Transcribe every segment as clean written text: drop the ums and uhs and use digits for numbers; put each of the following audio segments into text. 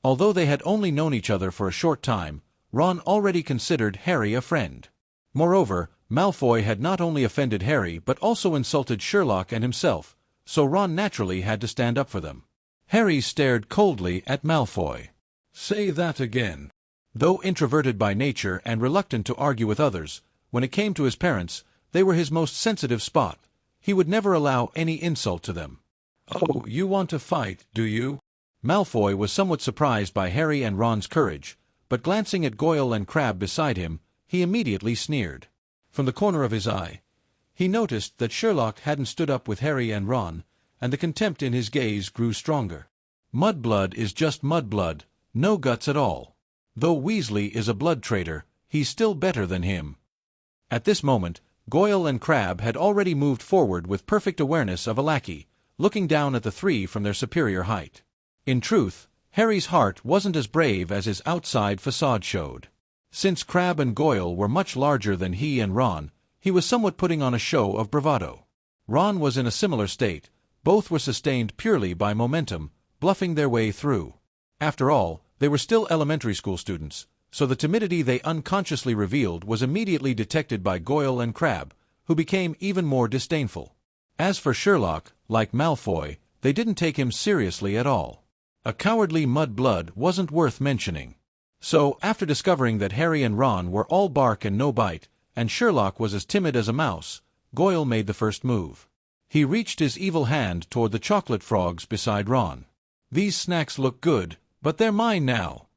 Although they had only known each other for a short time, Ron already considered Harry a friend. Moreover, Malfoy had not only offended Harry but also insulted Sherlock and himself, so Ron naturally had to stand up for them. Harry stared coldly at Malfoy. "Say that again." Though introverted by nature and reluctant to argue with others, when it came to his parents, they were his most sensitive spot. He would never allow any insult to them. "Oh, you want to fight, do you?" Malfoy was somewhat surprised by Harry and Ron's courage, but glancing at Goyle and Crabbe beside him, he immediately sneered. From the corner of his eye, he noticed that Sherlock hadn't stood up with Harry and Ron, and the contempt in his gaze grew stronger. Mudblood is just mudblood, no guts at all. Though Weasley is a blood traitor, he's still better than him. At this moment, Goyle and Crabbe had already moved forward with perfect awareness of a lackey, looking down at the three from their superior height. In truth, Harry's heart wasn't as brave as his outside facade showed. Since Crabbe and Goyle were much larger than he and Ron, he was somewhat putting on a show of bravado. Ron was in a similar state. Both were sustained purely by momentum, bluffing their way through. After all, they were still elementary school students, so the timidity they unconsciously revealed was immediately detected by Goyle and Crabbe, who became even more disdainful. As for Sherlock, like Malfoy, they didn't take him seriously at all. A cowardly mudblood wasn't worth mentioning. So, after discovering that Harry and Ron were all bark and no bite, and Sherlock was as timid as a mouse, Goyle made the first move. He reached his evil hand toward the chocolate frogs beside Ron. "These snacks look good, but they're mine now.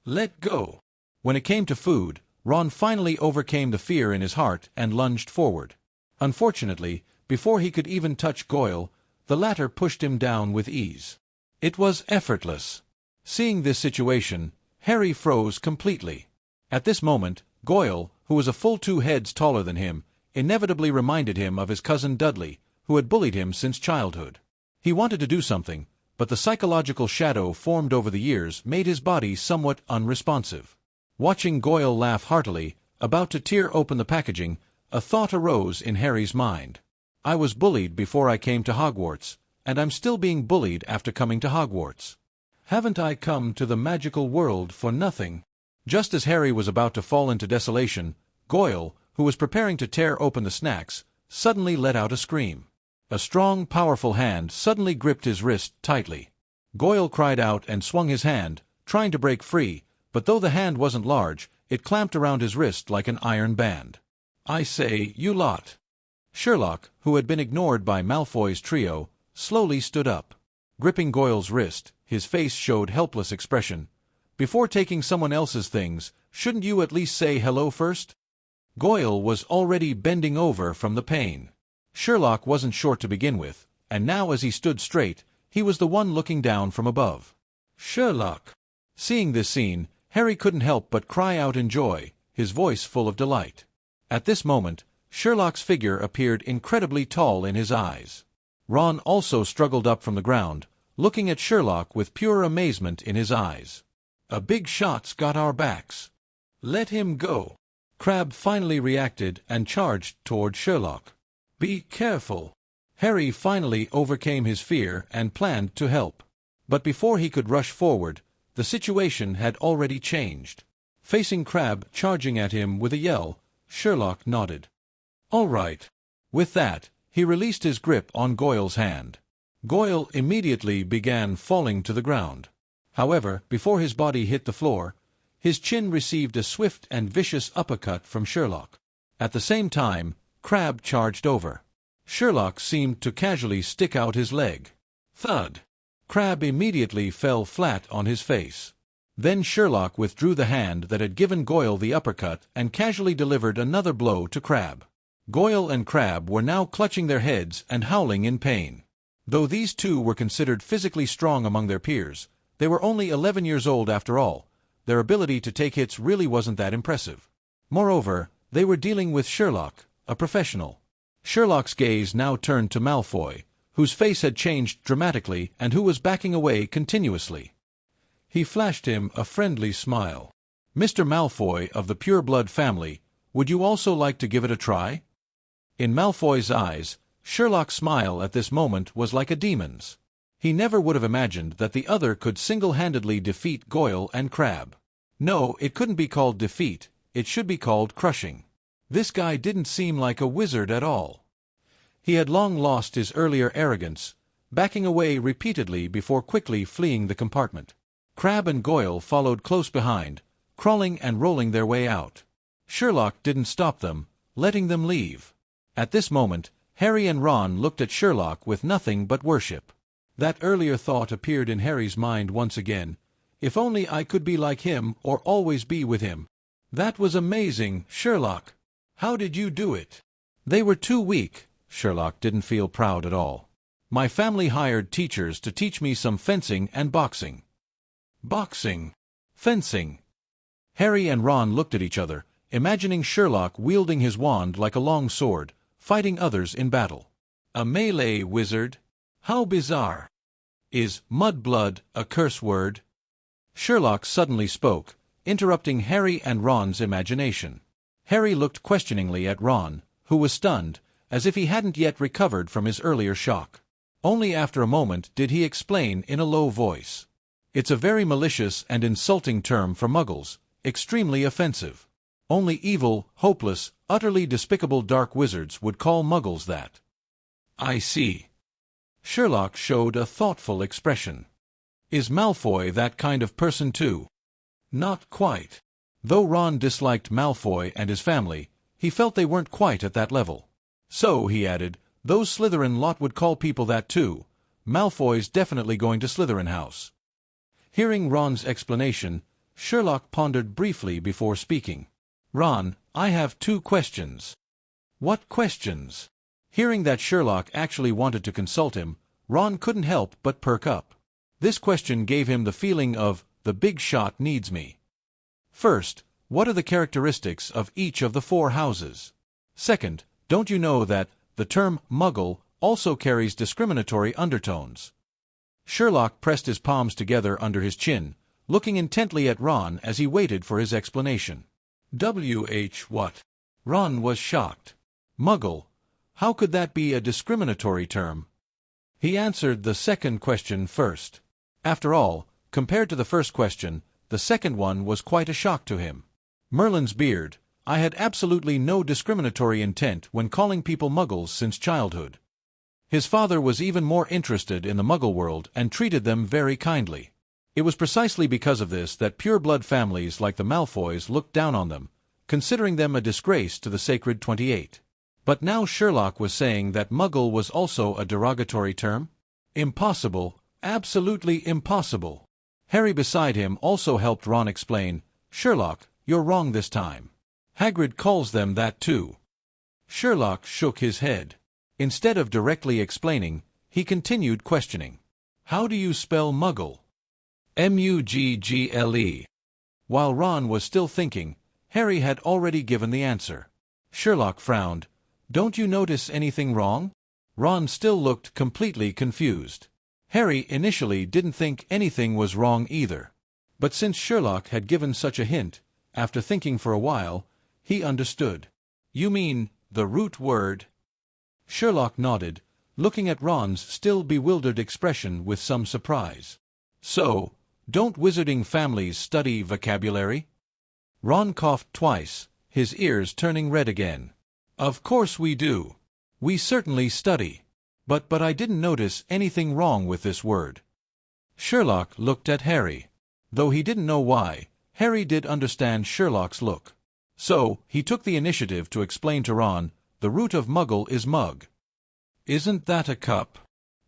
Let go." When it came to food, Ron finally overcame the fear in his heart and lunged forward. Unfortunately, before he could even touch Goyle, the latter pushed him down with ease. It was effortless. Seeing this situation, Harry froze completely. At this moment, Goyle, who was a full 2 heads taller than him, inevitably reminded him of his cousin Dudley, who had bullied him since childhood. He wanted to do something, but the psychological shadow formed over the years made his body somewhat unresponsive. Watching Goyle laugh heartily, about to tear open the packaging, a thought arose in Harry's mind. "I was bullied before I came to Hogwarts, and I'm still being bullied after coming to Hogwarts. Haven't I come to the magical world for nothing?" Just as Harry was about to fall into desolation, Goyle, who was preparing to tear open the snacks, suddenly let out a scream. A strong, powerful hand suddenly gripped his wrist tightly. Goyle cried out and swung his hand, trying to break free, but though the hand wasn't large, it clamped around his wrist like an iron band. "I say, you lot!" Sherlock, who had been ignored by Malfoy's trio, slowly stood up. Gripping Goyle's wrist, his face showed helpless expression. "Before taking someone else's things, shouldn't you at least say hello first?" Goyle was already bending over from the pain. Sherlock wasn't short to begin with, and now as he stood straight, he was the one looking down from above. "Sherlock!" Seeing this scene, Harry couldn't help but cry out in joy, his voice full of delight. At this moment, Sherlock's figure appeared incredibly tall in his eyes. Ron also struggled up from the ground, looking at Sherlock with pure amazement in his eyes. "A big shot's got our backs. Let him go." Crabbe finally reacted and charged toward Sherlock. "Be careful." Harry finally overcame his fear and planned to help. But before he could rush forward, the situation had already changed. Facing Crabbe charging at him with a yell, Sherlock nodded. "All right." With that, he released his grip on Goyle's hand. Goyle immediately began falling to the ground. However, before his body hit the floor, his chin received a swift and vicious uppercut from Sherlock. At the same time, Crabbe charged over. Sherlock seemed to casually stick out his leg. Thud! Crabbe immediately fell flat on his face. Then Sherlock withdrew the hand that had given Goyle the uppercut and casually delivered another blow to Crabbe. Goyle and Crabbe were now clutching their heads and howling in pain. Though these two were considered physically strong among their peers, they were only 11 years old after all. Their ability to take hits really wasn't that impressive. Moreover, they were dealing with Sherlock, a professional. Sherlock's gaze now turned to Malfoy, whose face had changed dramatically and who was backing away continuously. He flashed him a friendly smile. "Mr. Malfoy of the pure-blood family, would you also like to give it a try?" In Malfoy's eyes, Sherlock's smile at this moment was like a demon's. He never would have imagined that the other could single-handedly defeat Goyle and Crabbe. No, it couldn't be called defeat, it should be called crushing. This guy didn't seem like a wizard at all. He had long lost his earlier arrogance, backing away repeatedly before quickly fleeing the compartment. Crabbe and Goyle followed close behind, crawling and rolling their way out. Sherlock didn't stop them, letting them leave. At this moment, Harry and Ron looked at Sherlock with nothing but worship. That earlier thought appeared in Harry's mind once again. If only I could be like him or always be with him. That was amazing, Sherlock. How did you do it? They were too weak. Sherlock didn't feel proud at all. My family hired teachers to teach me some fencing and boxing. Boxing. Fencing. Harry and Ron looked at each other, imagining Sherlock wielding his wand like a long sword, fighting others in battle. A melee wizard? How bizarre. Is mudblood a curse word? Sherlock suddenly spoke, interrupting Harry and Ron's imagination. Harry looked questioningly at Ron, who was stunned, as if he hadn't yet recovered from his earlier shock. Only after a moment did he explain in a low voice. It's a very malicious and insulting term for muggles, extremely offensive. Only evil, hopeless, utterly despicable dark wizards would call muggles that. I see. Sherlock showed a thoughtful expression. Is Malfoy that kind of person too? Not quite. Though Ron disliked Malfoy and his family, he felt they weren't quite at that level. So, he added, those Slytherin lot would call people that too. Malfoy's definitely going to Slytherin House. Hearing Ron's explanation, Sherlock pondered briefly before speaking. Ron, I have 2 questions. What questions? Hearing that Sherlock actually wanted to consult him, Ron couldn't help but perk up. This question gave him the feeling of, the big shot needs me. First, what are the characteristics of each of the 4 houses? Second, don't you know that the term muggle also carries discriminatory undertones? Sherlock pressed his palms together under his chin, looking intently at Ron as he waited for his explanation. What? Ron was shocked. Muggle? How could that be a discriminatory term? He answered the second question first. After all, compared to the first question, the second one was quite a shock to him. Merlin's beard, I had absolutely no discriminatory intent when calling people muggles since childhood. His father was even more interested in the muggle world and treated them very kindly. It was precisely because of this that pure-blood families like the Malfoys looked down on them, considering them a disgrace to the Sacred 28. But now Sherlock was saying that muggle was also a derogatory term? Impossible, absolutely impossible. Harry beside him also helped Ron explain, Sherlock, you're wrong this time. Hagrid calls them that too. Sherlock shook his head. Instead of directly explaining, he continued questioning. How do you spell muggle? M-U-G-G-L-E. While Ron was still thinking, Harry had already given the answer. Sherlock frowned. Don't you notice anything wrong? Ron still looked completely confused. Harry initially didn't think anything was wrong either. But since Sherlock had given such a hint, after thinking for a while, he understood. You mean, the root word? Sherlock nodded, looking at Ron's still bewildered expression with some surprise. So, don't wizarding families study vocabulary? Ron coughed twice, his ears turning red again. Of course we do. We certainly study. But I didn't notice anything wrong with this word. Sherlock looked at Harry. Though he didn't know why, Harry did understand Sherlock's look. So, he took the initiative to explain to Ron, the root of muggle is mug. Isn't that a cup?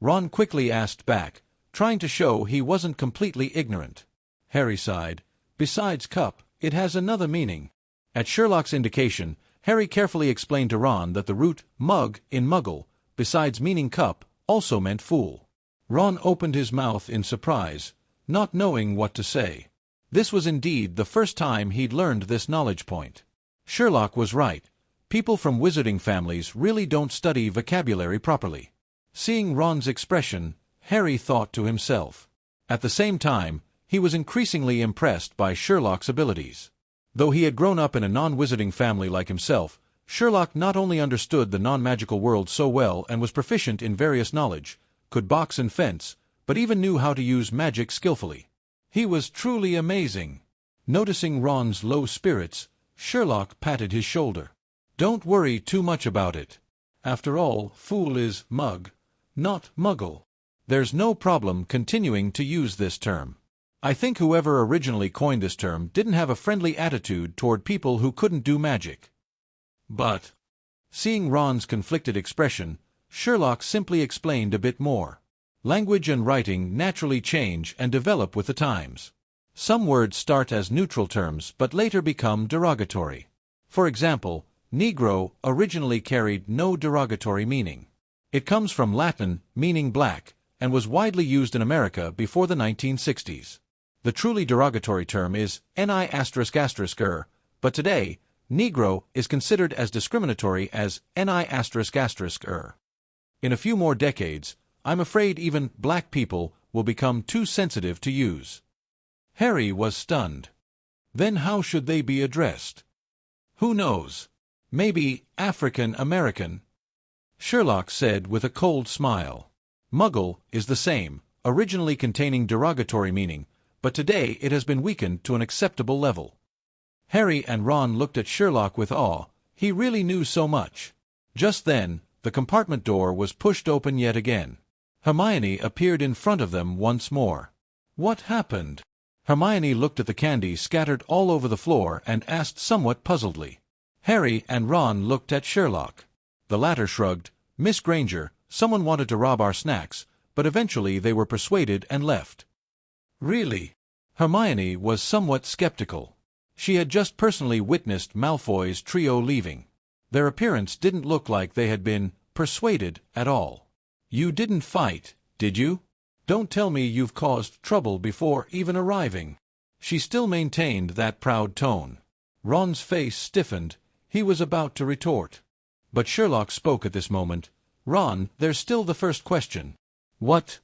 Ron quickly asked back, trying to show he wasn't completely ignorant. Harry sighed. Besides cup, it has another meaning. At Sherlock's indication, Harry carefully explained to Ron that the root mug in muggle, besides meaning cup, also meant fool. Ron opened his mouth in surprise, not knowing what to say. This was indeed the first time he'd learned this knowledge point. Sherlock was right. People from wizarding families really don't study vocabulary properly. Seeing Ron's expression, Harry thought to himself. At the same time, he was increasingly impressed by Sherlock's abilities. Though he had grown up in a non-wizarding family like himself, Sherlock not only understood the non-magical world so well and was proficient in various knowledge, could box and fence, but even knew how to use magic skillfully. He was truly amazing. Noticing Ron's low spirits, Sherlock patted his shoulder. Don't worry too much about it. After all, fool is mug, not muggle. There's no problem continuing to use this term. I think whoever originally coined this term didn't have a friendly attitude toward people who couldn't do magic. But, seeing Ron's conflicted expression, Sherlock simply explained a bit more. Language and writing naturally change and develop with the times. Some words start as neutral terms but later become derogatory. For example, Negro originally carried no derogatory meaning. It comes from Latin, meaning black, and was widely used in America before the 1960s. The truly derogatory term is ni***er, but today, Negro is considered as discriminatory as ni***er. In a few more decades, I'm afraid even black people will become too sensitive to use. Harry was stunned. Then how should they be addressed? Who knows? Maybe African American? Sherlock said with a cold smile. Muggle is the same, originally containing derogatory meaning, but today it has been weakened to an acceptable level. Harry and Ron looked at Sherlock with awe. He really knew so much. Just then, the compartment door was pushed open yet again. Hermione appeared in front of them once more. What happened? Hermione looked at the candy scattered all over the floor and asked somewhat puzzledly. Harry and Ron looked at Sherlock. The latter shrugged. Miss Granger, someone wanted to rob our snacks, but eventually they were persuaded and left. Really? Hermione was somewhat skeptical. She had just personally witnessed Malfoy's trio leaving. Their appearance didn't look like they had been persuaded at all. You didn't fight, did you? Don't tell me you've caused trouble before even arriving. She still maintained that proud tone. Ron's face stiffened. He was about to retort. But Sherlock spoke at this moment. Ron, there's still the first question. What,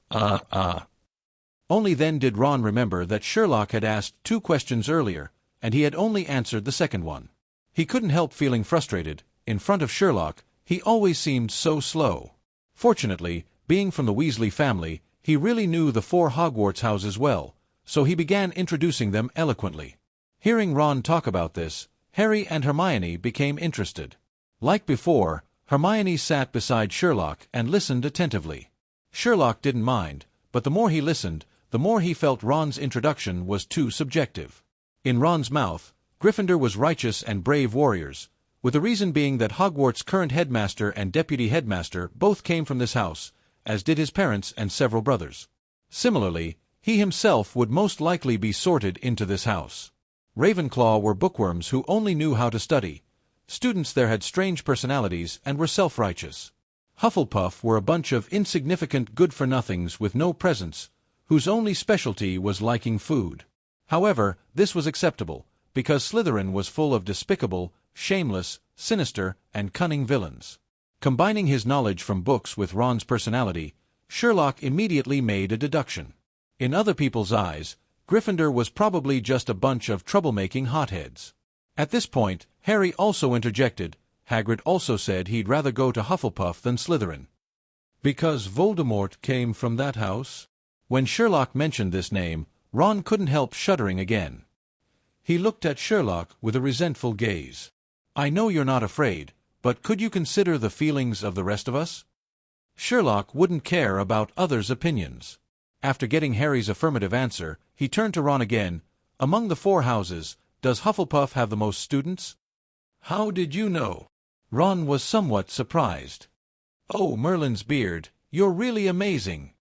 Only then did Ron remember that Sherlock had asked 2 questions earlier, and he had only answered the second one. He couldn't help feeling frustrated. In front of Sherlock, he always seemed so slow. Fortunately, being from the Weasley family, he really knew the 4 Hogwarts houses well, so he began introducing them eloquently. Hearing Ron talk about this, Harry and Hermione became interested. Like before, Hermione sat beside Sherlock and listened attentively. Sherlock didn't mind, but the more he listened, the more he felt Ron's introduction was too subjective. In Ron's mouth, Gryffindor was righteous and brave warriors, with the reason being that Hogwarts' current headmaster and deputy headmaster both came from this house, as did his parents and several brothers. Similarly, he himself would most likely be sorted into this house. Ravenclaw were bookworms who only knew how to study. Students there had strange personalities and were self-righteous. Hufflepuff were a bunch of insignificant good-for-nothings with no presence, whose only specialty was liking food. However, this was acceptable, because Slytherin was full of despicable, shameless, sinister, and cunning villains. Combining his knowledge from books with Ron's personality, Sherlock immediately made a deduction. In other people's eyes, Gryffindor was probably just a bunch of troublemaking hotheads. At this point, Harry also interjected. Hagrid also said he'd rather go to Hufflepuff than Slytherin. Because Voldemort came from that house? When Sherlock mentioned this name, Ron couldn't help shuddering again. He looked at Sherlock with a resentful gaze. I know you're not afraid, but could you consider the feelings of the rest of us? Sherlock wouldn't care about others' opinions. After getting Harry's affirmative answer, he turned to Ron again. Among the 4 houses, does Hufflepuff have the most students? How did you know? Ron was somewhat surprised. Oh, Merlin's beard, you're really amazing.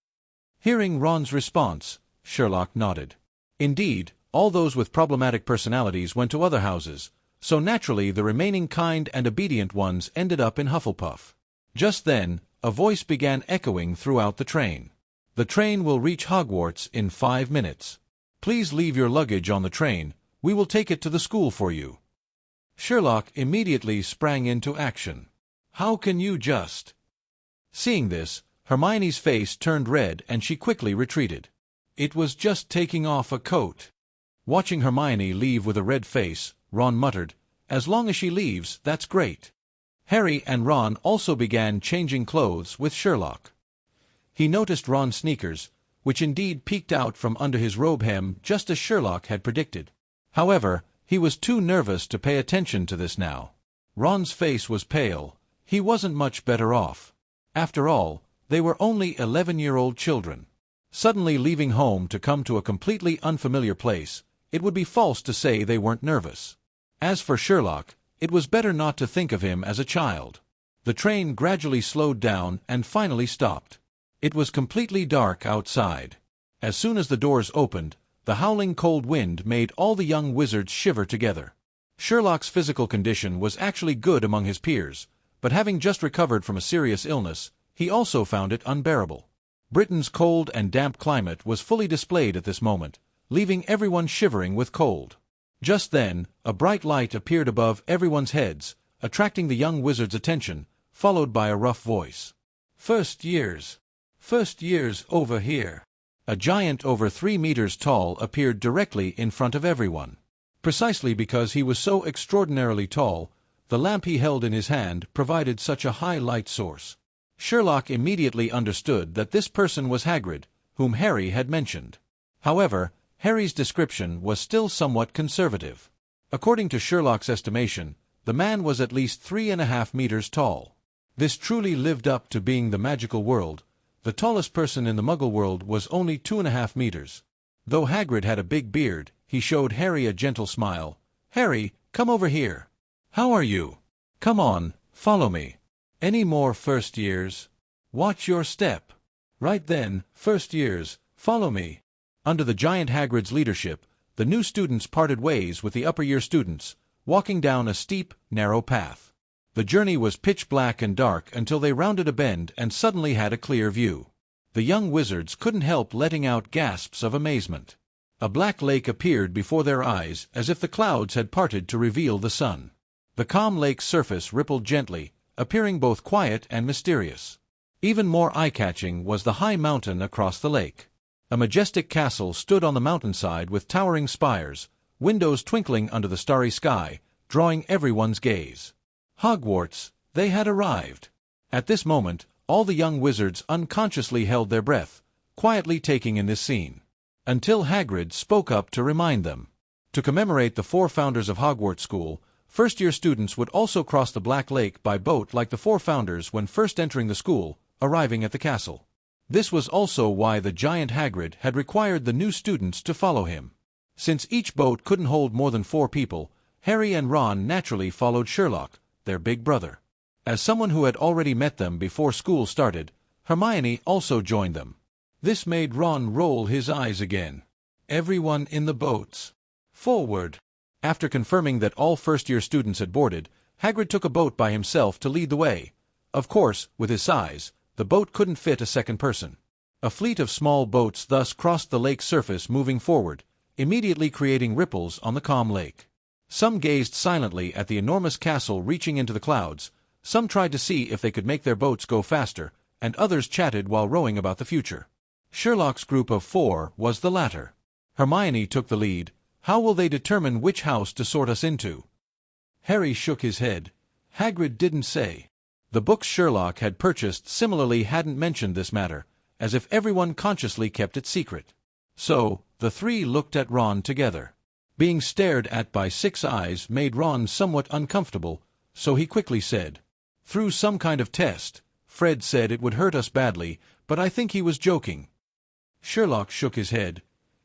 Hearing Ron's response, Sherlock nodded. Indeed, all those with problematic personalities went to other houses, so naturally the remaining kind and obedient ones ended up in Hufflepuff. Just then, a voice began echoing throughout the train. The train will reach Hogwarts in 5 minutes. Please leave your luggage on the train. We will take it to the school for you. Sherlock immediately sprang into action. How can you just... Seeing this, Hermione's face turned red and she quickly retreated. It was just taking off a coat. Watching Hermione leave with a red face, Ron muttered, as long as she leaves, that's great. Harry and Ron also began changing clothes with Sherlock. He noticed Ron's sneakers, which indeed peeked out from under his robe hem just as Sherlock had predicted. However, he was too nervous to pay attention to this now. Ron's face was pale. He wasn't much better off. After all, they were only 11-year-old children. Suddenly leaving home to come to a completely unfamiliar place, it would be false to say they weren't nervous. As for Sherlock, it was better not to think of him as a child. The train gradually slowed down and finally stopped. It was completely dark outside. As soon as the doors opened, the howling cold wind made all the young wizards shiver together. Sherlock's physical condition was actually good among his peers, but having just recovered from a serious illness, he also found it unbearable. Britain's cold and damp climate was fully displayed at this moment, leaving everyone shivering with cold. Just then, a bright light appeared above everyone's heads, attracting the young wizard's attention, followed by a rough voice. First years over here." A giant over 3 meters tall appeared directly in front of everyone. Precisely because he was so extraordinarily tall, the lamp he held in his hand provided such a high light source. Sherlock immediately understood that this person was Hagrid, whom Harry had mentioned. However, Harry's description was still somewhat conservative. According to Sherlock's estimation, the man was at least 3.5 meters tall. This truly lived up to being the magical world. The tallest person in the Muggle world was only 2.5 meters. Though Hagrid had a big beard, he showed Harry a gentle smile. "Harry, come over here. How are you? Come on, follow me. Any more first years? Watch your step. Right then, first years, follow me." Under the giant Hagrid's leadership, the new students parted ways with the upper-year students, walking down a steep, narrow path. The journey was pitch black and dark until they rounded a bend and suddenly had a clear view. The young wizards couldn't help letting out gasps of amazement. A black lake appeared before their eyes as if the clouds had parted to reveal the sun. The calm lake's surface rippled gently, appearing both quiet and mysterious. Even more eye-catching was the high mountain across the lake. A majestic castle stood on the mountainside with towering spires, windows twinkling under the starry sky, drawing everyone's gaze. Hogwarts, they had arrived. At this moment, all the young wizards unconsciously held their breath, quietly taking in this scene. Until Hagrid spoke up to remind them. To commemorate the 4 founders of Hogwarts School, first-year students would also cross the Black Lake by boat like the 4 founders when first entering the school, arriving at the castle. This was also why the giant Hagrid had required the new students to follow him. Since each boat couldn't hold more than 4 people, Harry and Ron naturally followed Sherlock, their big brother. As someone who had already met them before school started, Hermione also joined them. This made Ron roll his eyes again. "Everyone in the boats. Forward." After confirming that all first-year students had boarded, Hagrid took a boat by himself to lead the way. Of course, with his size, the boat couldn't fit a second person. A fleet of small boats thus crossed the lake's surface moving forward, immediately creating ripples on the calm lake. Some gazed silently at the enormous castle reaching into the clouds, some tried to see if they could make their boats go faster, and others chatted while rowing about the future. Sherlock's group of 4 was the latter. Hermione took the lead. "How will they determine which house to sort us into?" Harry shook his head. Hagrid didn't say. The books Sherlock had purchased similarly hadn't mentioned this matter, as if everyone consciously kept it secret. So, the 3 looked at Ron together. Being stared at by 6 eyes made Ron somewhat uncomfortable, so he quickly said, "Through some kind of test. Fred said it would hurt us badly, but I think he was joking." Sherlock shook his head.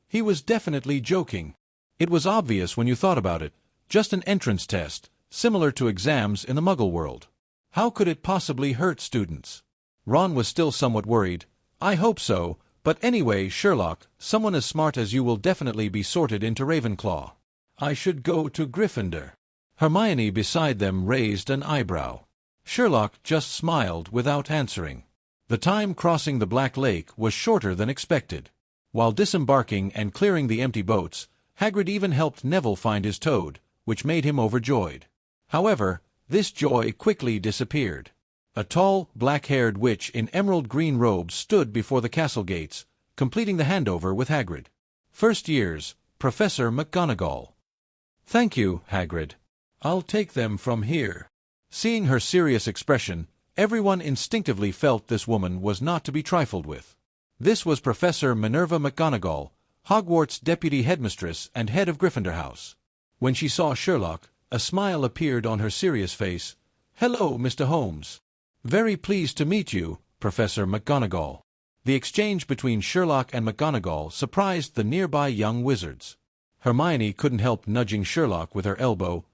He was definitely joking. It was obvious when you thought about it, just an entrance test, similar to exams in the Muggle world. How could it possibly hurt students? Ron was still somewhat worried. "I hope so. But anyway, Sherlock, someone as smart as you will definitely be sorted into Ravenclaw." "I should go to Gryffindor." Hermione beside them raised an eyebrow. Sherlock just smiled without answering. The time crossing the Black Lake was shorter than expected. While disembarking and clearing the empty boats, Hagrid even helped Neville find his toad, which made him overjoyed. However, this joy quickly disappeared. A tall, black-haired witch in emerald green robes stood before the castle gates, completing the handover with Hagrid. "First years, Professor McGonagall." "Thank you, Hagrid. I'll take them from here." Seeing her serious expression, everyone instinctively felt this woman was not to be trifled with. This was Professor Minerva McGonagall, Hogwarts deputy headmistress and head of Gryffindor House. When she saw Sherlock, a smile appeared on her serious face. "Hello, Mr. Holmes. Very pleased to meet you, Professor McGonagall." The exchange between Sherlock and McGonagall surprised the nearby young wizards. Hermione couldn't help nudging Sherlock with her elbow.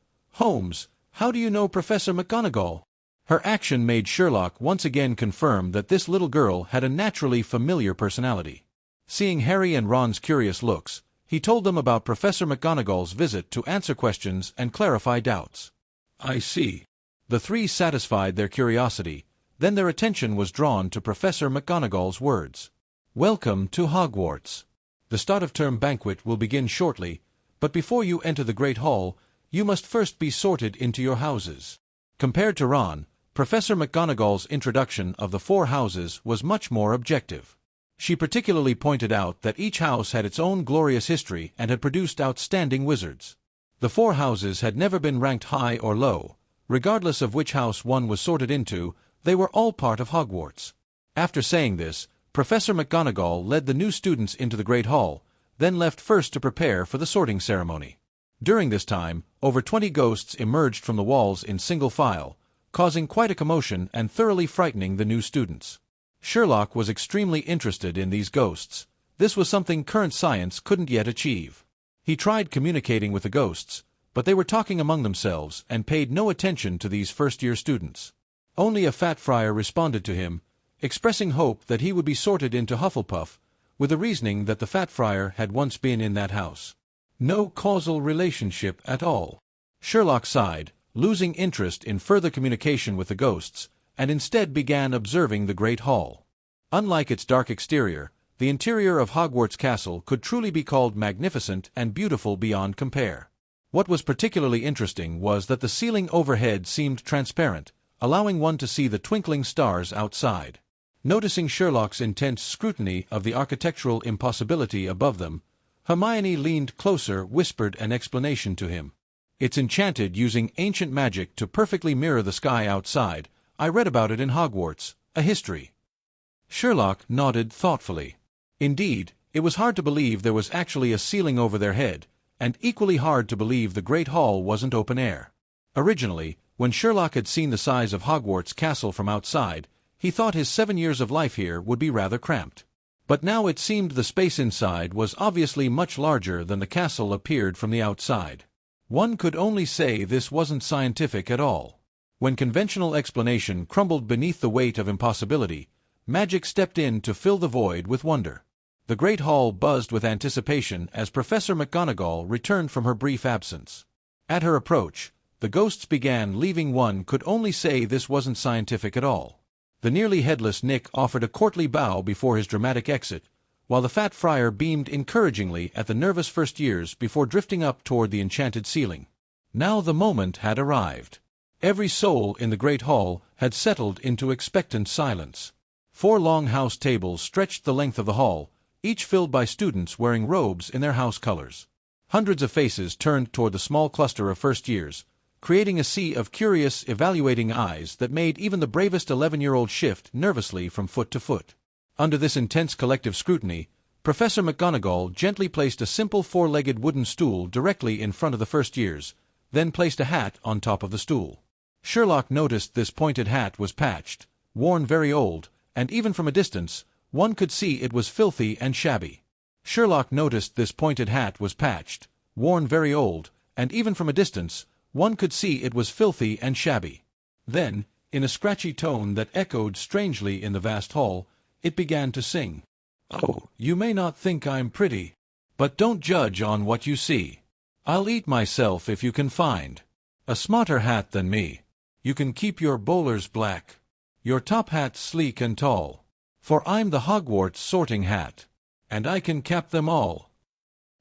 "Holmes, how do you know Professor McGonagall?" Her action made Sherlock once again confirm that this little girl had a naturally familiar personality. Seeing Harry and Ron's curious looks, he told them about Professor McGonagall's visit to answer questions and clarify doubts. "I see." The three satisfied their curiosity. Then their attention was drawn to Professor McGonagall's words. "Welcome to Hogwarts. The start-of-term banquet will begin shortly, but before you enter the Great Hall, you must first be sorted into your houses." Compared to Ron, Professor McGonagall's introduction of the 4 houses was much more objective. She particularly pointed out that each house had its own glorious history and had produced outstanding wizards. The 4 houses had never been ranked high or low. Regardless of which house one was sorted into, they were all part of Hogwarts. After saying this, Professor McGonagall led the new students into the Great Hall, then left first to prepare for the sorting ceremony. During this time, over 20 ghosts emerged from the walls in single file, causing quite a commotion and thoroughly frightening the new students. Sherlock was extremely interested in these ghosts. This was something current science couldn't yet achieve. He tried communicating with the ghosts, but they were talking among themselves and paid no attention to these first-year students. Only a fat friar responded to him, expressing hope that he would be sorted into Hufflepuff, with the reasoning that the fat friar had once been in that house. No causal relationship at all. Sherlock sighed, losing interest in further communication with the ghosts, and instead began observing the Great Hall. Unlike its dark exterior, the interior of Hogwarts Castle could truly be called magnificent and beautiful beyond compare. What was particularly interesting was that the ceiling overhead seemed transparent, allowing one to see the twinkling stars outside. Noticing Sherlock's intense scrutiny of the architectural impossibility above them, Hermione leaned closer, whispered an explanation to him. "It's enchanted using ancient magic to perfectly mirror the sky outside. I read about it in Hogwarts, a history." Sherlock nodded thoughtfully. Indeed, it was hard to believe there was actually a ceiling over their head, and equally hard to believe the Great Hall wasn't open air. Originally, when Sherlock had seen the size of Hogwarts Castle from outside, he thought his 7 years of life here would be rather cramped. But now it seemed the space inside was obviously much larger than the castle appeared from the outside. One could only say this wasn't scientific at all. When conventional explanation crumbled beneath the weight of impossibility, magic stepped in to fill the void with wonder. The Great Hall buzzed with anticipation as Professor McGonagall returned from her brief absence. At her approach, the ghosts began leaving. One could only say this wasn't scientific at all. The nearly headless Nick offered a courtly bow before his dramatic exit, while the fat friar beamed encouragingly at the nervous first years before drifting up toward the enchanted ceiling. Now the moment had arrived. Every soul in the Great Hall had settled into expectant silence. 4 long house tables stretched the length of the hall, each filled by students wearing robes in their house colors. Hundreds of faces turned toward the small cluster of first years, creating a sea of curious, evaluating eyes that made even the bravest 11-year-old shift nervously from foot to foot. Under this intense collective scrutiny, Professor McGonagall gently placed a simple 4-legged wooden stool directly in front of the first years, then placed a hat on top of the stool. Sherlock noticed this pointed hat was patched, worn very old, and even from a distance, one could see it was filthy and shabby. Sherlock noticed this pointed hat was patched, worn very old, and even from a distance, one could see it was filthy and shabby. Then, in a scratchy tone that echoed strangely in the vast hall, it began to sing. "Oh, you may not think I'm pretty, but don't judge on what you see. I'll eat myself if you can find a smarter hat than me. You can keep your bowlers black, your top hat sleek and tall, for I'm the Hogwarts sorting hat, and I can cap them all."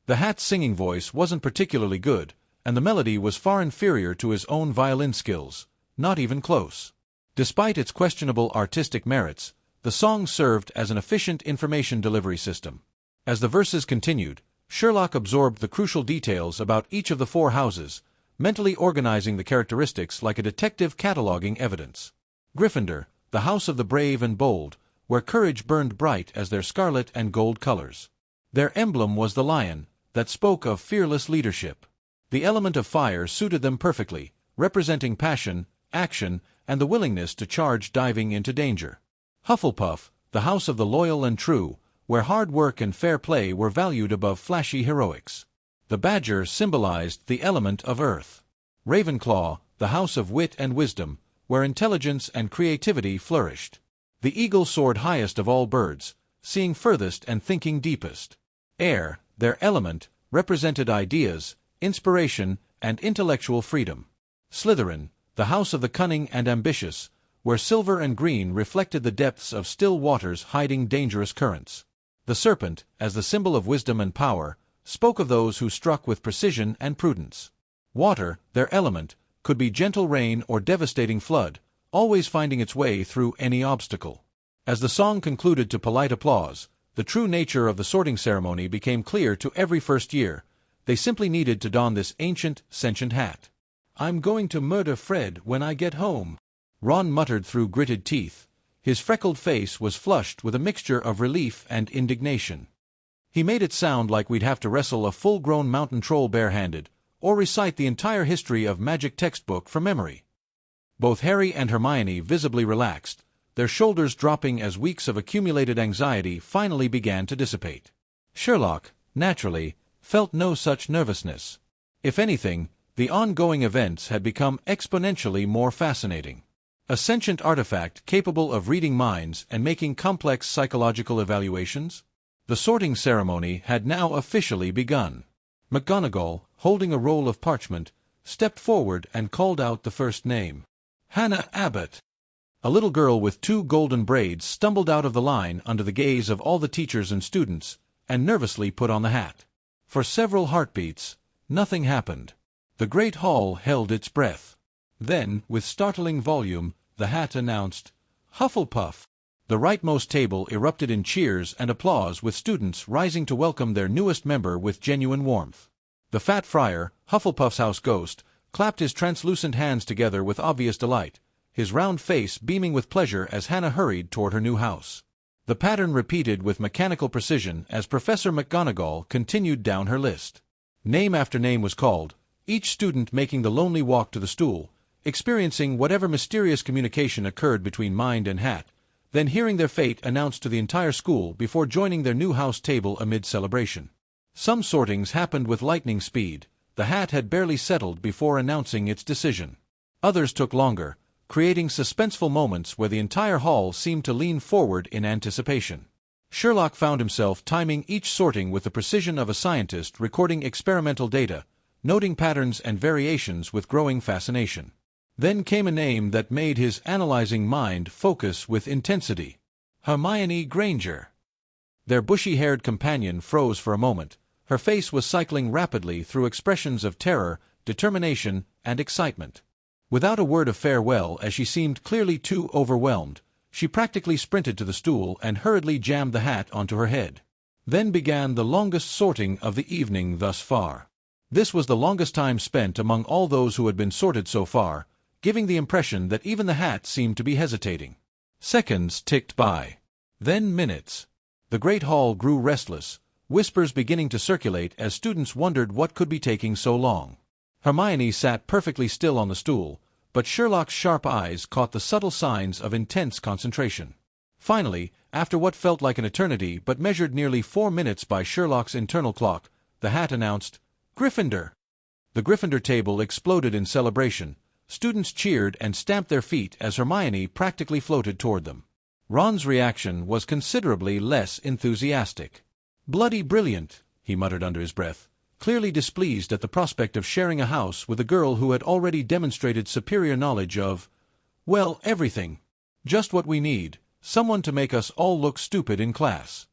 The hat's singing voice wasn't particularly good, and the melody was far inferior to his own violin skills, not even close. Despite its questionable artistic merits, the song served as an efficient information delivery system. As the verses continued, Sherlock absorbed the crucial details about each of the 4 houses, mentally organizing the characteristics like a detective cataloging evidence. Gryffindor, the house of the brave and bold, where courage burned bright as their scarlet and gold colors. Their emblem was the lion, that spoke of fearless leadership. The element of fire suited them perfectly, representing passion, action, and the willingness to charge diving into danger. Hufflepuff, the house of the loyal and true, where hard work and fair play were valued above flashy heroics. The badger symbolized the element of earth. Ravenclaw, the house of wit and wisdom, where intelligence and creativity flourished. The eagle soared highest of all birds, seeing furthest and thinking deepest. Air, their element, represented ideas, inspiration, and intellectual freedom. Slytherin, the house of the cunning and ambitious, where silver and green reflected the depths of still waters hiding dangerous currents. The serpent, as the symbol of wisdom and power, spoke of those who struck with precision and prudence. Water, their element, could be gentle rain or devastating flood, always finding its way through any obstacle. As the song concluded to polite applause, the true nature of the sorting ceremony became clear to every first year. They simply needed to don this ancient, sentient hat. "I'm going to murder Fred when I get home," Ron muttered through gritted teeth. His freckled face was flushed with a mixture of relief and indignation. He made it sound like we'd have to wrestle a full-grown mountain troll barehanded, or recite the entire history of magic textbook from memory. Both Harry and Hermione visibly relaxed, their shoulders dropping as weeks of accumulated anxiety finally began to dissipate. Sherlock, naturally, felt no such nervousness. If anything, the ongoing events had become exponentially more fascinating. A sentient artifact capable of reading minds and making complex psychological evaluations? The sorting ceremony had now officially begun. McGonagall, holding a roll of parchment, stepped forward and called out the first name. "Hannah Abbott." A little girl with 2 golden braids stumbled out of the line under the gaze of all the teachers and students, and nervously put on the hat. For several heartbeats, nothing happened. The great hall held its breath. Then, with startling volume, the hat announced, "Hufflepuff." The rightmost table erupted in cheers and applause, with students rising to welcome their newest member with genuine warmth. The fat friar, Hufflepuff's house ghost, clapped his translucent hands together with obvious delight, his round face beaming with pleasure as Hannah hurried toward her new house. The pattern repeated with mechanical precision as Professor McGonagall continued down her list. Name after name was called, each student making the lonely walk to the stool, experiencing whatever mysterious communication occurred between mind and hat, then hearing their fate announced to the entire school before joining their new house table amid celebration. Some sortings happened with lightning speed. The hat had barely settled before announcing its decision. Others took longer, creating suspenseful moments where the entire hall seemed to lean forward in anticipation. Sherlock found himself timing each sorting with the precision of a scientist recording experimental data, noting patterns and variations with growing fascination. Then came a name that made his analyzing mind focus with intensity. Hermione Granger. Their bushy-haired companion froze for a moment. Her face was cycling rapidly through expressions of terror, determination, and excitement. Without a word of farewell, as she seemed clearly too overwhelmed, she practically sprinted to the stool and hurriedly jammed the hat onto her head. Then began the longest sorting of the evening thus far. This was the longest time spent among all those who had been sorted so far, giving the impression that even the hat seemed to be hesitating. Seconds ticked by. Then minutes. The great hall grew restless, whispers beginning to circulate as students wondered what could be taking so long. Hermione sat perfectly still on the stool, but Sherlock's sharp eyes caught the subtle signs of intense concentration. Finally, after what felt like an eternity but measured nearly 4 minutes by Sherlock's internal clock, the hat announced, "Gryffindor." The Gryffindor table exploded in celebration. Students cheered and stamped their feet as Hermione practically floated toward them. Ron's reaction was considerably less enthusiastic. "Bloody brilliant," he muttered under his breath, clearly displeased at the prospect of sharing a house with a girl who had already demonstrated superior knowledge of, well, everything. Just what we need, someone to make us all look stupid in class.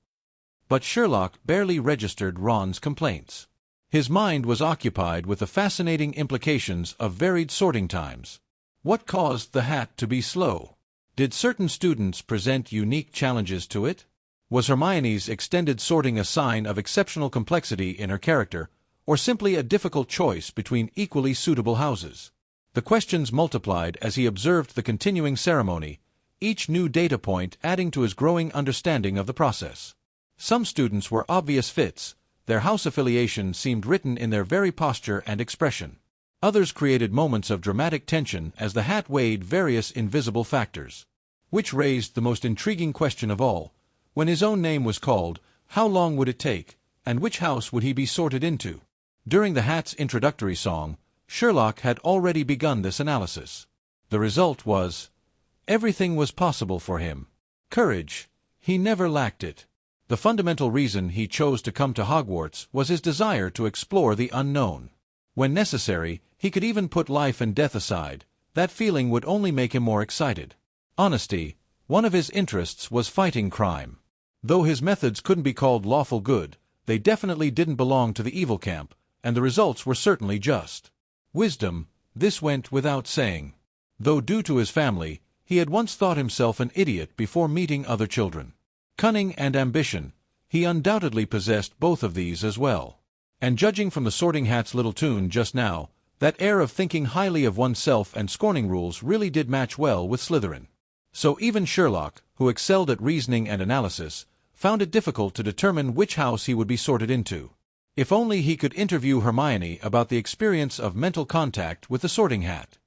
But Sherlock barely registered Ron's complaints. His mind was occupied with the fascinating implications of varied sorting times. What caused the hat to be slow? Did certain students present unique challenges to it? Was Hermione's extended sorting a sign of exceptional complexity in her character, or simply a difficult choice between equally suitable houses? The questions multiplied as he observed the continuing ceremony, each new data point adding to his growing understanding of the process. Some students were obvious fits, their house affiliation seemed written in their very posture and expression. Others created moments of dramatic tension as the hat weighed various invisible factors. Which raised the most intriguing question of all. When his own name was called, how long would it take, and which house would he be sorted into? During the hat's introductory song, Sherlock had already begun this analysis. The result was, everything was possible for him. Courage. He never lacked it. The fundamental reason he chose to come to Hogwarts was his desire to explore the unknown. When necessary, he could even put life and death aside. That feeling would only make him more excited. Honesty. One of his interests was fighting crime. Though his methods couldn't be called lawful good, they definitely didn't belong to the evil camp, and the results were certainly just. Wisdom. This went without saying. Though due to his family, he had once thought himself an idiot before meeting other children. Cunning and ambition. He undoubtedly possessed both of these as well. And judging from the Sorting Hat's little tune just now, that air of thinking highly of oneself and scorning rules really did match well with Slytherin. So even Sherlock, who excelled at reasoning and analysis, found it difficult to determine which house he would be sorted into. If only he could interview Hermione about the experience of mental contact with the Sorting Hat.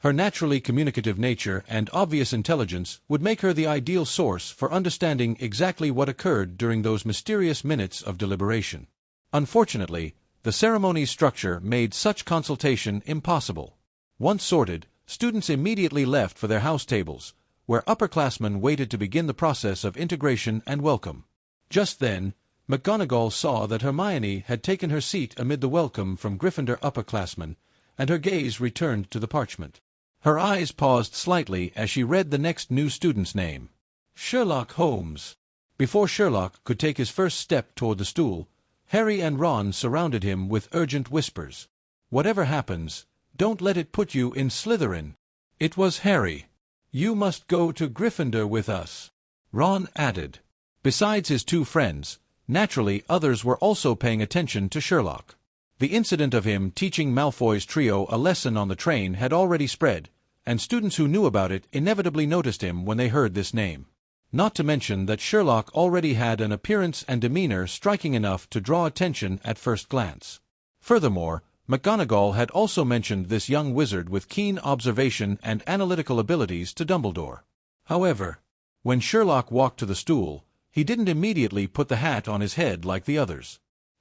Her naturally communicative nature and obvious intelligence would make her the ideal source for understanding exactly what occurred during those mysterious minutes of deliberation. Unfortunately, the ceremony's structure made such consultation impossible. Once sorted, students immediately left for their house tables, where upperclassmen waited to begin the process of integration and welcome. Just then, McGonagall saw that Hermione had taken her seat amid the welcome from Gryffindor upperclassmen, and her gaze returned to the parchment. Her eyes paused slightly as she read the next new student's name. Sherlock Holmes. Before Sherlock could take his first step toward the stool, Harry and Ron surrounded him with urgent whispers. Whatever happens, don't let it put you in Slytherin. It was Harry. You must go to Gryffindor with us, Ron added. Besides his two friends, naturally others were also paying attention to Sherlock. The incident of him teaching Malfoy's trio a lesson on the train had already spread, and students who knew about it inevitably noticed him when they heard this name. Not to mention that Sherlock already had an appearance and demeanor striking enough to draw attention at first glance. Furthermore, McGonagall had also mentioned this young wizard with keen observation and analytical abilities to Dumbledore. However, when Sherlock walked to the stool, he didn't immediately put the hat on his head like the others.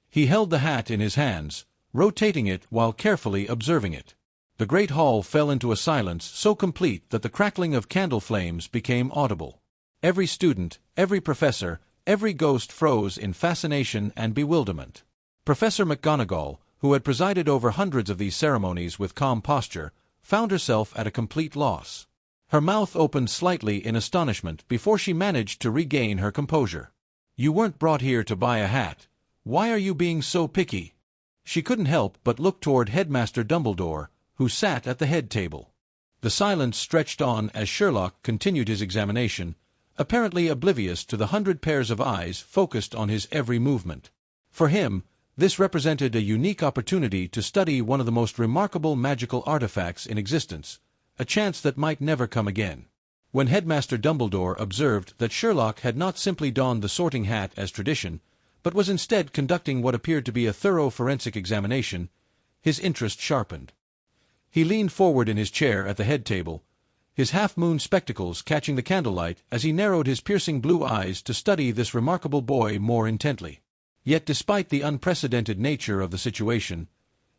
He held the hat in his hands, rotating it while carefully observing it. The great hall fell into a silence so complete that the crackling of candle flames became audible. Every student, every professor, every ghost froze in fascination and bewilderment. Professor McGonagall, who had presided over hundreds of these ceremonies with calm posture, found herself at a complete loss. Her mouth opened slightly in astonishment before she managed to regain her composure. You weren't brought here to buy a hat. Why are you being so picky? She couldn't help but look toward Headmaster Dumbledore, who sat at the head table. The silence stretched on as Sherlock continued his examination, apparently oblivious to the 100 pairs of eyes focused on his every movement. For him, this represented a unique opportunity to study one of the most remarkable magical artifacts in existence, a chance that might never come again. When Headmaster Dumbledore observed that Sherlock had not simply donned the Sorting Hat as tradition, but was instead conducting what appeared to be a thorough forensic examination, his interest sharpened. He leaned forward in his chair at the head table, his half-moon spectacles catching the candlelight as he narrowed his piercing blue eyes to study this remarkable boy more intently. Yet despite the unprecedented nature of the situation,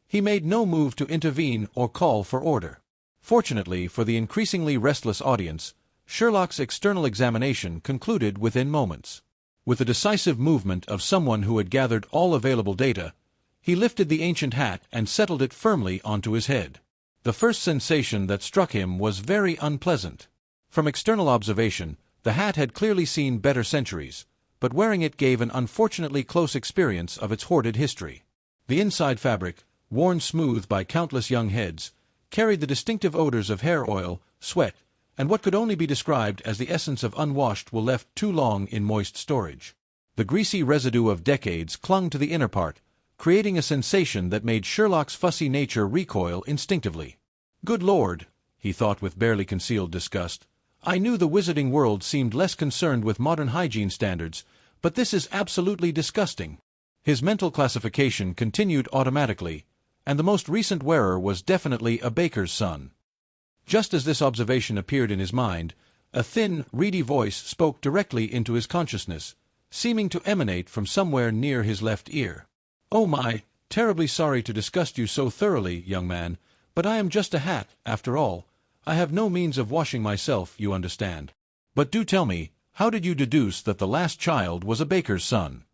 he made no move to intervene or call for order. Fortunately for the increasingly restless audience, Sherlock's external examination concluded within moments. With the decisive movement of someone who had gathered all available data, he lifted the ancient hat and settled it firmly onto his head. The first sensation that struck him was very unpleasant. From external observation, the hat had clearly seen better centuries, but wearing it gave an unfortunately close experience of its hoarded history. The inside fabric, worn smooth by countless young heads, carried the distinctive odors of hair oil, sweat, and what could only be described as the essence of unwashed wool left too long in moist storage. The greasy residue of decades clung to the inner part, creating a sensation that made Sherlock's fussy nature recoil instinctively. Good Lord, he thought with barely concealed disgust, I knew the wizarding world seemed less concerned with modern hygiene standards, but this is absolutely disgusting. His mental classification continued automatically, and the most recent wearer was definitely a baker's son. Just as this observation appeared in his mind, a thin, reedy voice spoke directly into his consciousness, seeming to emanate from somewhere near his left ear. "Oh my, terribly sorry to disgust you so thoroughly, young man, but I am just a hat, after all. I have no means of washing myself, you understand. But do tell me, how did you deduce that the last child was a baker's son?"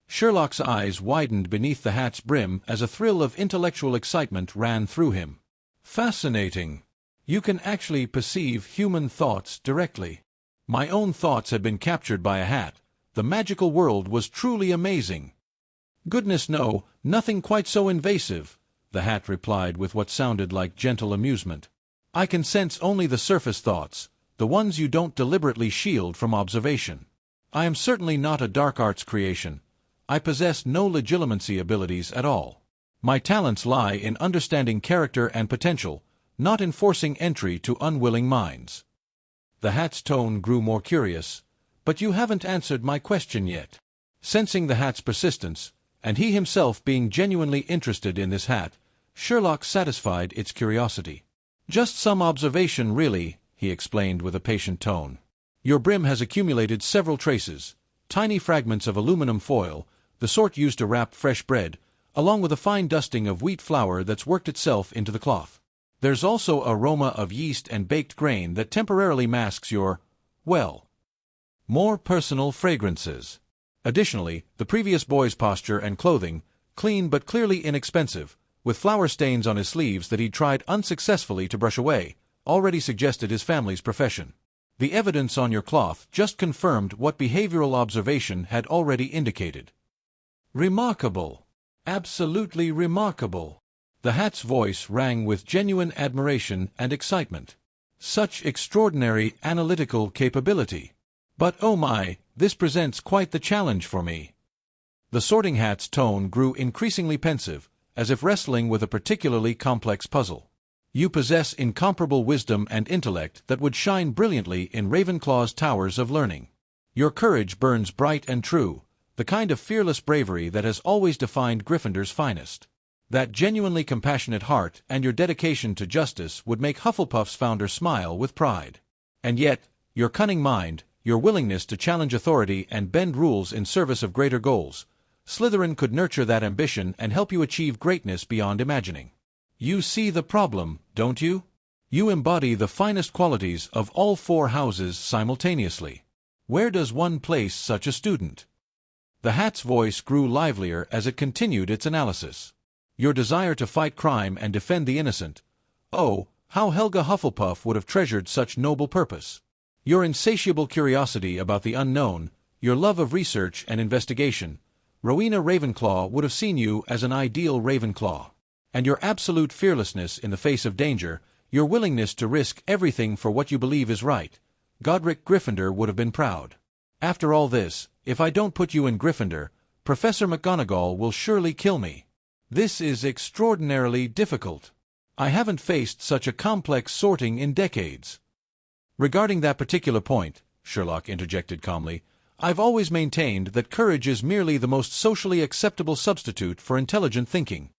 Sherlock's eyes widened beneath the hat's brim as a thrill of intellectual excitement ran through him. "Fascinating. You can actually perceive human thoughts directly. My own thoughts had been captured by a hat. The magical world was truly amazing." "Goodness no, nothing quite so invasive," the hat replied with what sounded like gentle amusement. "I can sense only the surface thoughts, the ones you don't deliberately shield from observation. I am certainly not a dark arts creation. I possess no legilimency abilities at all. My talents lie in understanding character and potential, not in forcing entry to unwilling minds." The hat's tone grew more curious. "But you haven't answered my question yet." Sensing the hat's persistence, and he himself being genuinely interested in this hat, Sherlock satisfied its curiosity. "Just some observation, really," he explained with a patient tone. "Your brim has accumulated several traces, tiny fragments of aluminum foil, the sort used to wrap fresh bread, along with a fine dusting of wheat flour that's worked itself into the cloth. There's also an aroma of yeast and baked grain that temporarily masks your, well, more personal fragrances. Additionally, the previous boy's posture and clothing, clean but clearly inexpensive, with flour stains on his sleeves that he'd tried unsuccessfully to brush away, already suggested his family's profession. The evidence on your cloth just confirmed what behavioral observation had already indicated." "Remarkable. Absolutely remarkable." The hat's voice rang with genuine admiration and excitement. "Such extraordinary analytical capability. But oh my, this presents quite the challenge for me." The sorting hat's tone grew increasingly pensive, as if wrestling with a particularly complex puzzle. "You possess incomparable wisdom and intellect that would shine brilliantly in Ravenclaw's towers of learning. Your courage burns bright and true, the kind of fearless bravery that has always defined Gryffindor's finest. That genuinely compassionate heart and your dedication to justice would make Hufflepuff's founder smile with pride. And yet, your cunning mind, your willingness to challenge authority and bend rules in service of greater goals, Slytherin could nurture that ambition and help you achieve greatness beyond imagining. You see the problem, don't you? You embody the finest qualities of all four houses simultaneously. Where does one place such a student?" The hat's voice grew livelier as it continued its analysis. "Your desire to fight crime and defend the innocent. Oh, how Helga Hufflepuff would have treasured such noble purpose. Your insatiable curiosity about the unknown, your love of research and investigation. Rowena Ravenclaw would have seen you as an ideal Ravenclaw. And your absolute fearlessness in the face of danger, your willingness to risk everything for what you believe is right. Godric Gryffindor would have been proud. After all this, if I don't put you in Gryffindor, Professor McGonagall will surely kill me. This is extraordinarily difficult. I haven't faced such a complex sorting in decades." "Regarding that particular point," Sherlock interjected calmly, "I've always maintained that courage is merely the most socially acceptable substitute for intelligent thinking."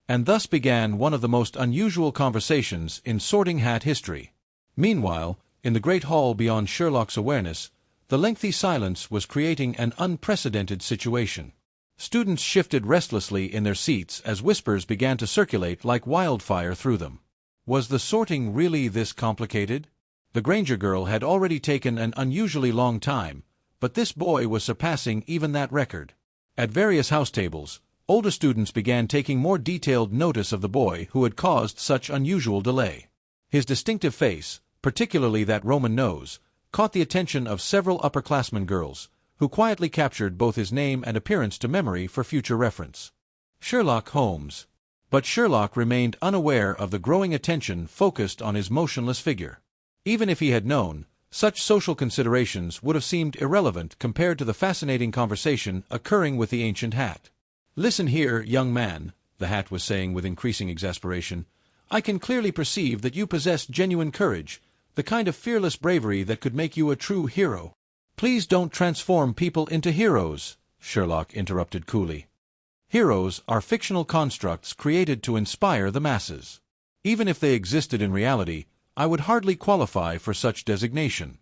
And thus began one of the most unusual conversations in Sorting Hat history. Meanwhile, in the great hall beyond Sherlock's awareness, the lengthy silence was creating an unprecedented situation. Students shifted restlessly in their seats as whispers began to circulate like wildfire through them. Was the sorting really this complicated? The Granger girl had already taken an unusually long time, but this boy was surpassing even that record. At various house tables, older students began taking more detailed notice of the boy who had caused such unusual delay. His distinctive face, particularly that Roman nose, caught the attention of several upperclassmen girls, who quietly captured both his name and appearance to memory for future reference. Sherlock Holmes. But Sherlock remained unaware of the growing attention focused on his motionless figure. Even if he had known, such social considerations would have seemed irrelevant compared to the fascinating conversation occurring with the ancient hat. "Listen here, young man," the hat was saying with increasing exasperation. "I can clearly perceive that you possess genuine courage, The kind of fearless bravery that could make you a true hero. Please don't transform people into heroes, Sherlock interrupted coolly. Heroes are fictional constructs created to inspire the masses. Even if they existed in reality, I would hardly qualify for such designation.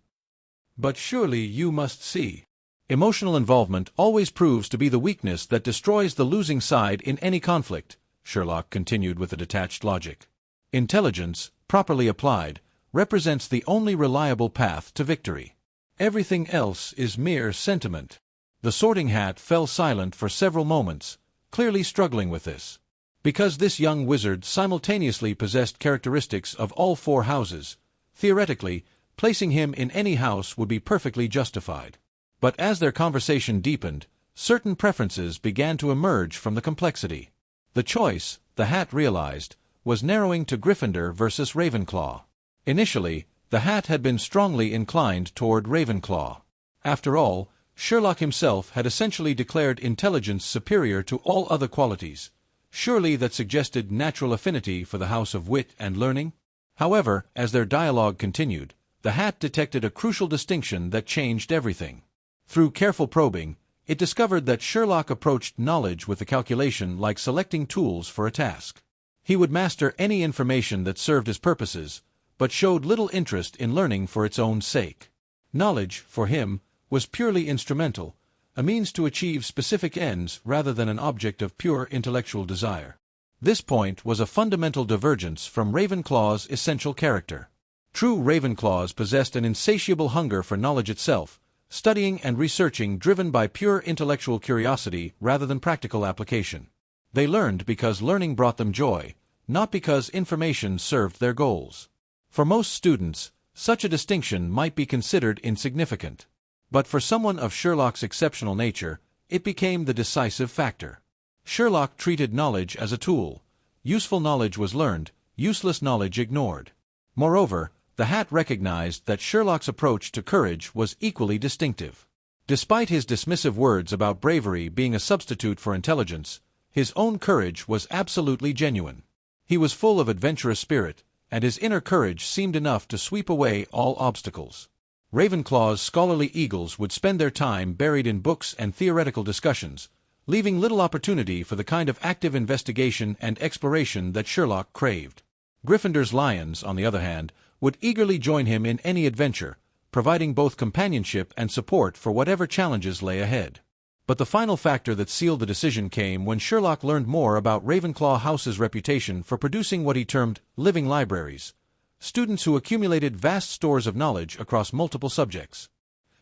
But surely you must see. Emotional involvement always proves to be the weakness that destroys the losing side in any conflict, Sherlock continued with a detached logic. Intelligence, properly applied, represents the only reliable path to victory. Everything else is mere sentiment. The Sorting Hat fell silent for several moments, clearly struggling with this. Because this young wizard simultaneously possessed characteristics of all four houses, theoretically, placing him in any house would be perfectly justified. But as their conversation deepened, certain preferences began to emerge from the complexity. The choice, the Hat realized, was narrowing to Gryffindor versus Ravenclaw. Initially, the Hat had been strongly inclined toward Ravenclaw. After all, Sherlock himself had essentially declared intelligence superior to all other qualities. Surely that suggested natural affinity for the House of Wit and Learning? However, as their dialogue continued, the Hat detected a crucial distinction that changed everything. Through careful probing, it discovered that Sherlock approached knowledge with a calculation like selecting tools for a task. He would master any information that served his purposes, but showed little interest in learning for its own sake. Knowledge, for him, was purely instrumental, a means to achieve specific ends rather than an object of pure intellectual desire. This point was a fundamental divergence from Ravenclaw's essential character. True Ravenclaws possessed an insatiable hunger for knowledge itself, studying and researching driven by pure intellectual curiosity rather than practical application. They learned because learning brought them joy, not because information served their goals. For most students, such a distinction might be considered insignificant. But for someone of Sherlock's exceptional nature, it became the decisive factor. Sherlock treated knowledge as a tool. Useful knowledge was learned, useless knowledge ignored. Moreover, the Hat recognized that Sherlock's approach to courage was equally distinctive. Despite his dismissive words about bravery being a substitute for intelligence, his own courage was absolutely genuine. He was full of adventurous spirit, and his inner courage seemed enough to sweep away all obstacles. Ravenclaw's scholarly eagles would spend their time buried in books and theoretical discussions, leaving little opportunity for the kind of active investigation and exploration that Sherlock craved. Gryffindor's lions, on the other hand, would eagerly join him in any adventure, providing both companionship and support for whatever challenges lay ahead. But the final factor that sealed the decision came when Sherlock learned more about Ravenclaw House's reputation for producing what he termed living libraries, students who accumulated vast stores of knowledge across multiple subjects.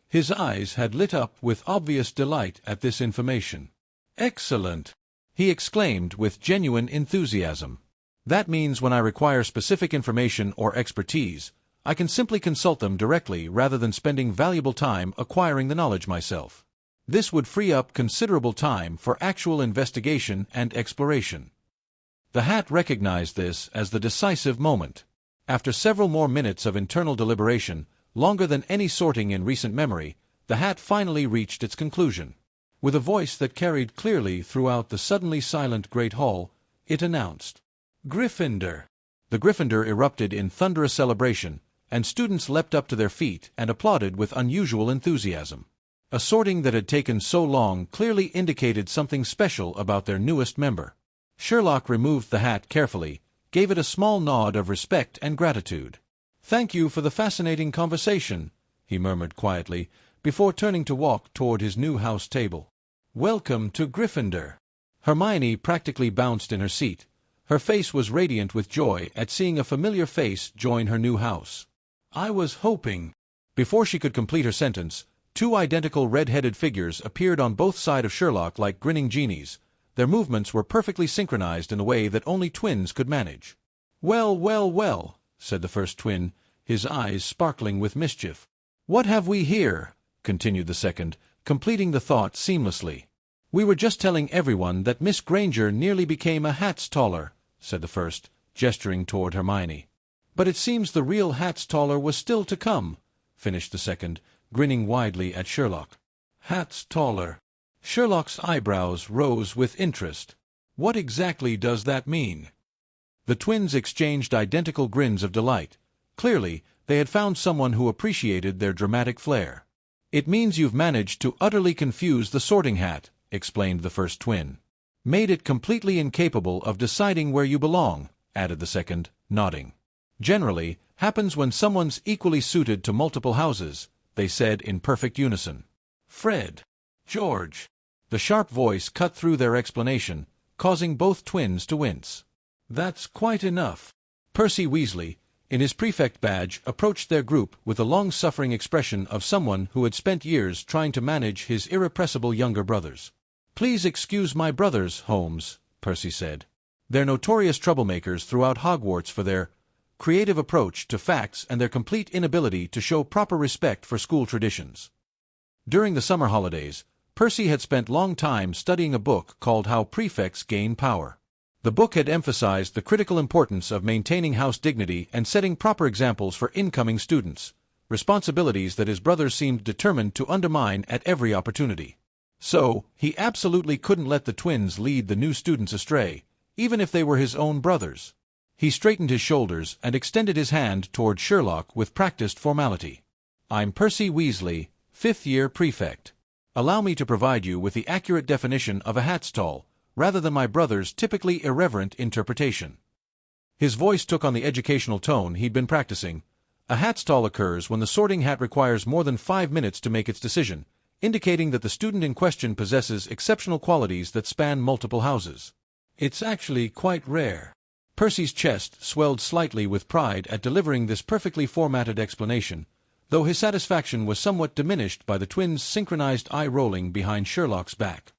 His eyes had lit up with obvious delight at this information. "Excellent!" he exclaimed with genuine enthusiasm. "That means when I require specific information or expertise, I can simply consult them directly rather than spending valuable time acquiring the knowledge myself. This would free up considerable time for actual investigation and exploration." The Hat recognized this as the decisive moment. After several more minutes of internal deliberation, longer than any sorting in recent memory, the Hat finally reached its conclusion. With a voice that carried clearly throughout the suddenly silent great hall, it announced, "Gryffindor." The Gryffindor erupted in thunderous celebration, and students leapt up to their feet and applauded with unusual enthusiasm. A sorting that had taken so long clearly indicated something special about their newest member. Sherlock removed the hat carefully, gave it a small nod of respect and gratitude. "Thank you for the fascinating conversation," he murmured quietly, before turning to walk toward his new house table. "Welcome to Gryffindor." Hermione practically bounced in her seat. Her face was radiant with joy at seeing a familiar face join her new house. "I was hoping—" Before she could complete her sentence, two identical red-headed figures appeared on both sides of Sherlock like grinning genies. Their movements were perfectly synchronized in a way that only twins could manage. "Well, well, well," said the first twin, his eyes sparkling with mischief. "What have we here?" continued the second, completing the thought seamlessly. "We were just telling everyone that Miss Granger nearly became a hat's taller," said the first, gesturing toward Hermione. "But it seems the real hat's taller was still to come," finished the second, grinning widely at Sherlock. "Hat's taller." Sherlock's eyebrows rose with interest. "What exactly does that mean?" The twins exchanged identical grins of delight. Clearly, they had found someone who appreciated their dramatic flair. "It means you've managed to utterly confuse the Sorting Hat," explained the first twin. "Made it completely incapable of deciding where you belong," added the second, nodding. "Generally, happens when someone's equally suited to multiple houses," they said in perfect unison. "Fred! George!" The sharp voice cut through their explanation, causing both twins to wince. "That's quite enough." Percy Weasley, in his prefect badge, approached their group with the long-suffering expression of someone who had spent years trying to manage his irrepressible younger brothers. "Please excuse my brothers, Holmes," Percy said. "They're notorious troublemakers throughout Hogwarts for their creative approach to facts and their complete inability to show proper respect for school traditions." During the summer holidays, Percy had spent long time studying a book called How Prefects Gain Power. The book had emphasized the critical importance of maintaining house dignity and setting proper examples for incoming students, responsibilities that his brothers seemed determined to undermine at every opportunity. So, he absolutely couldn't let the twins lead the new students astray, even if they were his own brothers. He straightened his shoulders and extended his hand toward Sherlock with practiced formality. "I'm Percy Weasley, fifth-year prefect. Allow me to provide you with the accurate definition of a hat stall, rather than my brother's typically irreverent interpretation." His voice took on the educational tone he'd been practicing. "A hat stall occurs when the sorting hat requires more than 5 minutes to make its decision, indicating that the student in question possesses exceptional qualities that span multiple houses. It's actually quite rare." Percy's chest swelled slightly with pride at delivering this perfectly formatted explanation, though his satisfaction was somewhat diminished by the twins' synchronized eye-rolling behind Sherlock's back.